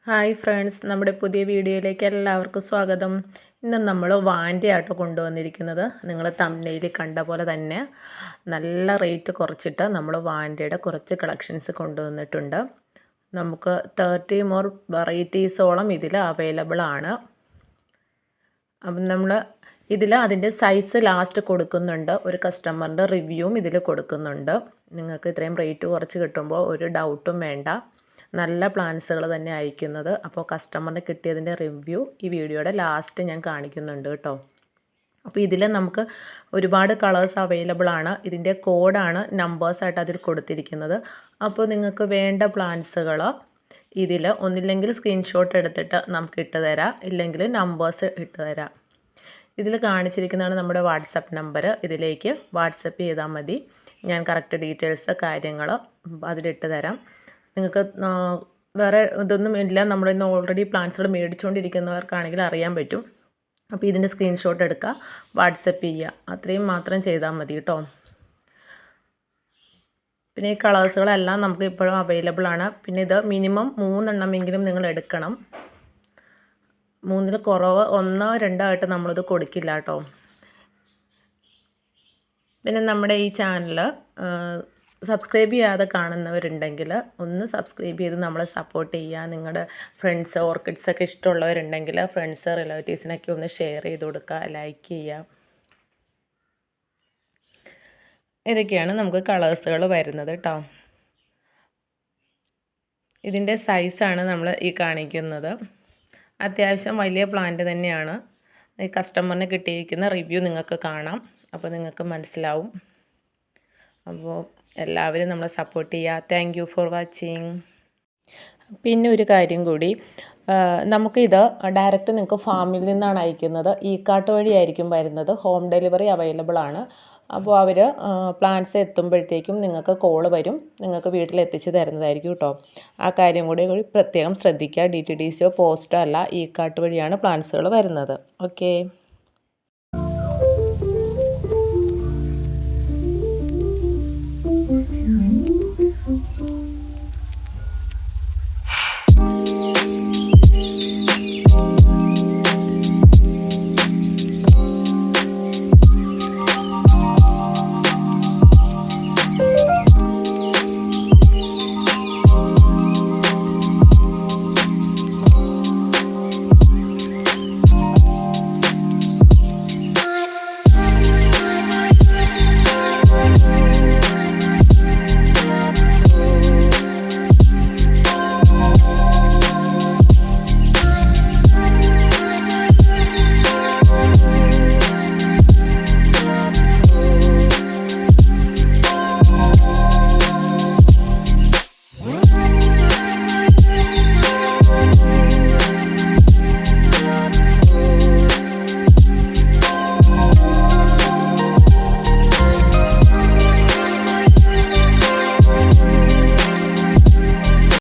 Hi friends, നമ്മുടെ പുതിയ വീഡിയോയിലേക്ക് എല്ലാവർക്കും സ്വാഗതം. ഇന്ന് നമ്മൾ വാൻഡയാട്ടോ കൊണ്ടുവന്നിരിക്കുന്നത്. നിങ്ങൾ തംബ്നെയിൽ കണ്ട പോലെ തന്നെ നല്ല റേറ്റ് കുറച്ചിട്ട് നമ്മൾ വാൻഡയുടെ കുറച്ച് കളക്ഷൻസ് കൊണ്ടുവന്നിട്ടുണ്ട്. നമുക്ക് 30 മോർ വെറൈറ്റീസോളം ഇതിൽ അവൈലബിൾ ആണ്. അപ്പം നമ്മൾ ഇതിൽ അതിൻ്റെ സൈസ് ലാസ്റ്റ് കൊടുക്കുന്നുണ്ട്. ഒരു കസ്റ്റമറിൻ്റെ റിവ്യൂവും ഇതിൽ കൊടുക്കുന്നുണ്ട്. നിങ്ങൾക്ക് ഇത്രയും റേറ്റ് കുറച്ച് കിട്ടുമ്പോൾ ഒരു ഡൗട്ടും വേണ്ട. നല്ല പ്ലാൻസുകൾ തന്നെ അയക്കുന്നത്. അപ്പോൾ കസ്റ്റമറിന് കിട്ടിയതിൻ്റെ റിവ്യൂ ഈ വീഡിയോയുടെ ലാസ്റ്റ് ഞാൻ കാണിക്കുന്നുണ്ട് കേട്ടോ. അപ്പോൾ ഇതിൽ നമുക്ക് ഒരുപാട് കളേഴ്സ് അവൈലബിൾ ആണ്. ഇതിൻ്റെ കോഡാണ് നമ്പേഴ്സായിട്ട് അതിൽ കൊടുത്തിരിക്കുന്നത്. അപ്പോൾ നിങ്ങൾക്ക് വേണ്ട പ്ലാൻസുകൾ ഇതിൽ ഒന്നില്ലെങ്കിൽ സ്ക്രീൻഷോട്ട് എടുത്തിട്ട് നമുക്ക് ഇട്ട് തരാം, ഇല്ലെങ്കിൽ നമ്പേഴ്സ് ഇട്ട് തരാം. ഇതിൽ കാണിച്ചിരിക്കുന്നതാണ് നമ്മുടെ വാട്സപ്പ് നമ്പർ. ഇതിലേക്ക് വാട്സപ്പ് ചെയ്താൽ മതി. ഞാൻ കറക്റ്റ് ഡീറ്റെയിൽസ് കാര്യങ്ങൾ അതിലിട്ട് തരാം. നിങ്ങൾക്ക് വേറെ ഇതൊന്നും ഇല്ല. നമ്മുടെ ഇന്ന് ഓൾറെഡി പ്ലാൻസുകൾ മേടിച്ചുകൊണ്ടിരിക്കുന്നവർക്കാണെങ്കിൽ അറിയാൻ പറ്റും. അപ്പോൾ ഇതിൻ്റെ സ്ക്രീൻഷോട്ട് എടുക്കുക, വാട്സപ്പ് ചെയ്യുക, അത്രയും മാത്രം ചെയ്താൽ മതി കേട്ടോ. പിന്നെ ഈ കളേഴ്സുകളെല്ലാം നമുക്ക് ഇപ്പോഴും അവൈലബിൾ ആണ്. പിന്നെ ഇത് മിനിമം 3 എണ്ണമെങ്കിലും നിങ്ങൾ എടുക്കണം. 3-ൽ കുറവ് 1, 2 ആയിട്ട് നമ്മളിത് കൊടുക്കില്ല കേട്ടോ. പിന്നെ നമ്മുടെ ഈ ചാനൽ സബ്സ്ക്രൈബ് ചെയ്യാതെ കാണുന്നവരുണ്ടെങ്കിൽ ഒന്ന് സബ്സ്ക്രൈബ് ചെയ്ത് നമ്മളെ സപ്പോർട്ട് ചെയ്യുക. നിങ്ങളുടെ ഫ്രണ്ട്സ് ഓർക്കിഡ്സൊക്കെ ഇഷ്ടമുള്ളവരുണ്ടെങ്കിൽ ഫ്രണ്ട്സ് റിലേറ്റീവ്സിനൊക്കെ ഒന്ന് ഷെയർ ചെയ്ത് കൊടുക്കുക, ലൈക്ക് ചെയ്യുക. ഇതൊക്കെയാണ് നമുക്ക് കളേഴ്സുകൾ വരുന്നത് കേട്ടോ. ഇതിൻ്റെ സൈസാണ് നമ്മൾ ഈ കാണിക്കുന്നത്. അത്യാവശ്യം വലിയ പ്ലാന്റ് തന്നെയാണ്. ഈ കസ്റ്റമറിന് കിട്ടിയിരിക്കുന്ന റിവ്യൂ നിങ്ങൾക്ക് കാണാം, അപ്പോൾ നിങ്ങൾക്ക് മനസ്സിലാവും. അപ്പോൾ എല്ലാവരും നമ്മളെ സപ്പോർട്ട് ചെയ്യുക. Thank you for watching. പിന്നെ ഒരു കാര്യം കൂടി, നമുക്കിത് ഡയറക്റ്റ് നിങ്ങൾക്ക് ഫാമിൽ നിന്നാണ് അയക്കുന്നത്. ഈ കാർട്ട് വഴിയായിരിക്കും വരുന്നത്. ഹോം ഡെലിവറി അവൈലബിൾ ആണ്. അപ്പോൾ അവർ പ്ലാൻസ് എത്തുമ്പോഴത്തേക്കും നിങ്ങൾക്ക് കോൾ വരും, നിങ്ങൾക്ക് വീട്ടിലെത്തിച്ച് തരുന്നതായിരിക്കും കേട്ടോ. ആ കാര്യം കൂടി പ്രത്യേകം ശ്രദ്ധിക്കുക. DTDCയോ പോസ്റ്റോ അല്ല, ഈ കാർട്ട് വഴിയാണ് പ്ലാൻസുകൾ വരുന്നത്. ഓക്കേ.